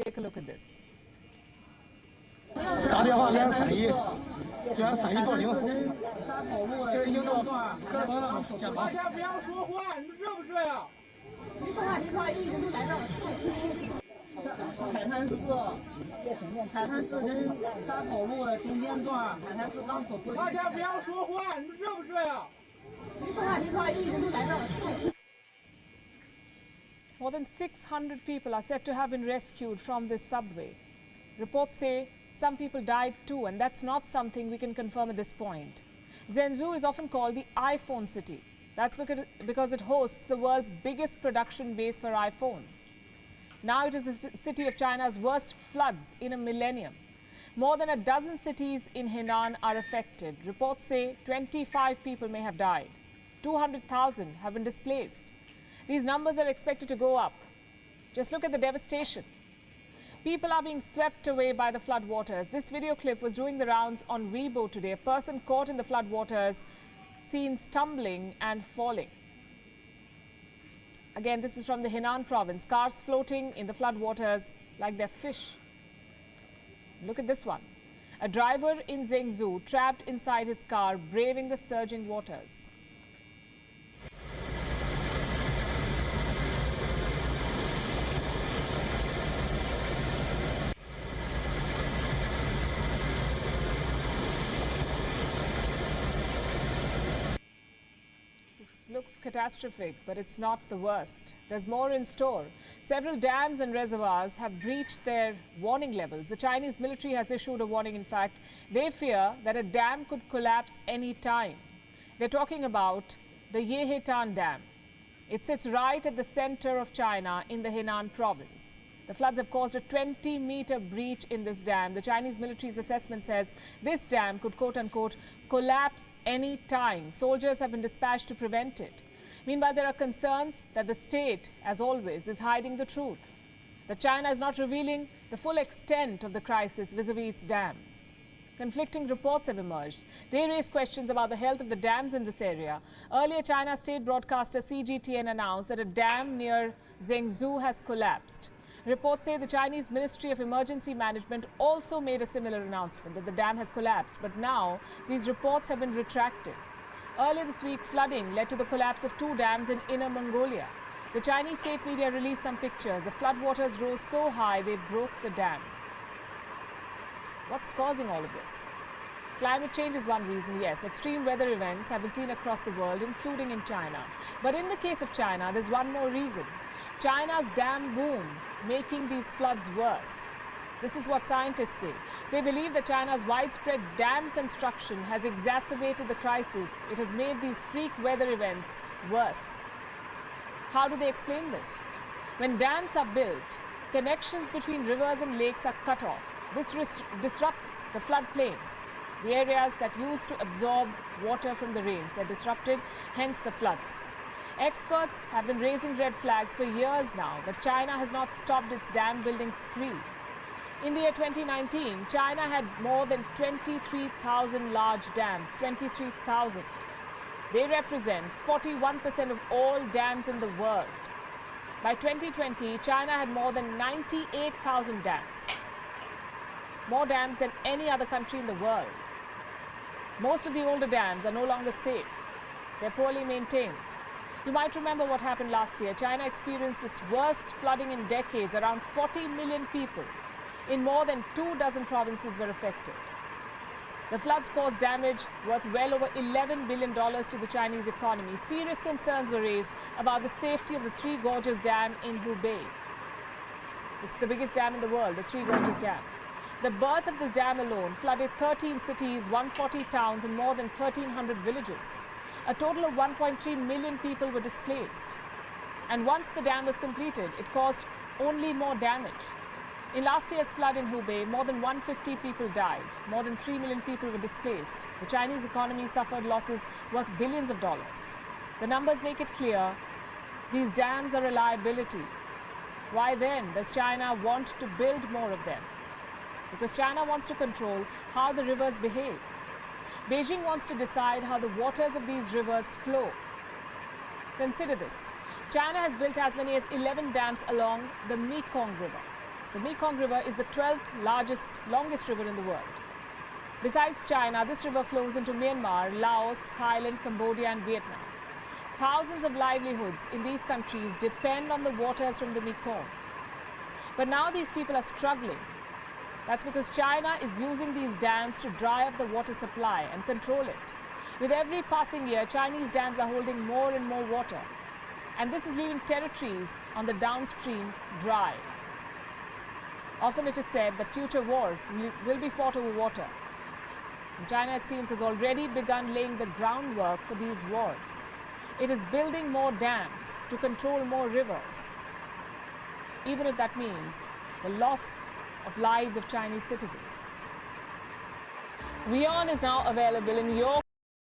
Take a look at this. 打电话给俺3姨，给俺3姨报警。沙口路这一弄，可能了，见吧。大家不要说话，你们热不热呀？别说话，别说话，一人都来了。海滩寺跟沙口路的中间段，海滩寺刚走过去。大家不要说话，你们热不热呀？别说话，别说话，一人都来了。More than 600 people are said to have been rescued from this subway. Reports say some people died too, and that's not something we can confirm at this point. Zhengzhou is often called the iPhone city. That's because it hosts the world's biggest production base for iPhones. Now it is the city of China's worst floods in a millennium. More than a dozen cities in Henan are affected. Reports say 25 people may have died. 200,000 have been displaced. These numbers are expected to go up. Just look at the devastation. People are being swept away by the floodwaters. This video clip was doing the rounds on Weibo today. A person caught in the floodwaters, seen stumbling and falling. Again, this is from the Henan province. Cars floating in the floodwaters like they're fish. Look at this one. A driver in Zhengzhou trapped inside his car, braving the surging waters. Looks catastrophic, but it's not the worst. There's more in store. Several dams and reservoirs have breached their warning levels. The Chinese military has issued a warning. In fact, they fear that a dam could collapse any time. They're talking about the Yehetan Dam. It sits right at the center of China in the Henan province. The floods have caused a 20-meter breach in this dam. The Chinese military's assessment says this dam could, quote-unquote, collapse any time. Soldiers have been dispatched to prevent it. Meanwhile, there are concerns that the state, as always, is hiding the truth, that China is not revealing the full extent of the crisis vis-a-vis its dams. Conflicting reports have emerged. They raise questions about the health of the dams in this area. Earlier, China's state broadcaster CGTN announced that a dam near Zhengzhou has collapsed. Reports say the Chinese Ministry of Emergency Management also made a similar announcement that the dam has collapsed. But now, these reports have been retracted. Earlier this week, flooding led to the collapse of 2 dams in Inner Mongolia. The Chinese state media released some pictures. The floodwaters rose so high they broke the dam. What's causing all of this? Climate change is one reason, yes. Extreme weather events have been seen across the world, including in China. But in the case of China, there's one more reason. China's dam boom making these floods worse. This is what scientists say. They believe that China's widespread dam construction has exacerbated the crisis. It has made these freak weather events worse. How do they explain this? When dams are built, connections between rivers and lakes are cut off. This disrupts the floodplains, the areas that used to absorb water from the rains. They're disrupted, hence the floods. Experts have been raising red flags for years now, but China has not stopped its dam building spree. In the year 2019, China had more than 23,000 large dams, 23,000. They represent 41% of all dams in the world. By 2020, China had more than 98,000 dams. More dams than any other country in the world. Most of the older dams are no longer safe. They're poorly maintained. You might remember what happened last year. China experienced its worst flooding in decades. Around 40 million people in more than 24 provinces were affected. The floods caused damage worth well over $11 billion to the Chinese economy. Serious concerns were raised about the safety of the Three Gorges Dam in Hubei. It's the biggest dam in the world, the Three Gorges Dam. The birth of this dam alone flooded 13 cities, 140 towns, and more than 1,300 villages. A total of 1.3 million people were displaced. And once the dam was completed, it caused only more damage. In last year's flood in Hubei, more than 150 people died. More than 3 million people were displaced. The Chinese economy suffered losses worth billions of dollars. The numbers make it clear these dams are a liability. Why then does China want to build more of them? Because China wants to control how the rivers behave. Beijing wants to decide how the waters of these rivers flow. Consider this. China has built as many as 11 dams along the Mekong River. The Mekong River is the 12th longest river in the world. Besides China, this river flows into Myanmar, Laos, Thailand, Cambodia and Vietnam. Thousands of livelihoods in these countries depend on the waters from the Mekong. But now these people are struggling. That's because China is using these dams to dry up the water supply and control it. With every passing year, Chinese dams are holding more and more water. And this is leaving territories on the downstream dry. Often it is said that future wars will be fought over water. And China, it seems, has already begun laying the groundwork for these wars. It is building more dams to control more rivers, even if that means the loss of lives of Chinese citizens. WION is now available in your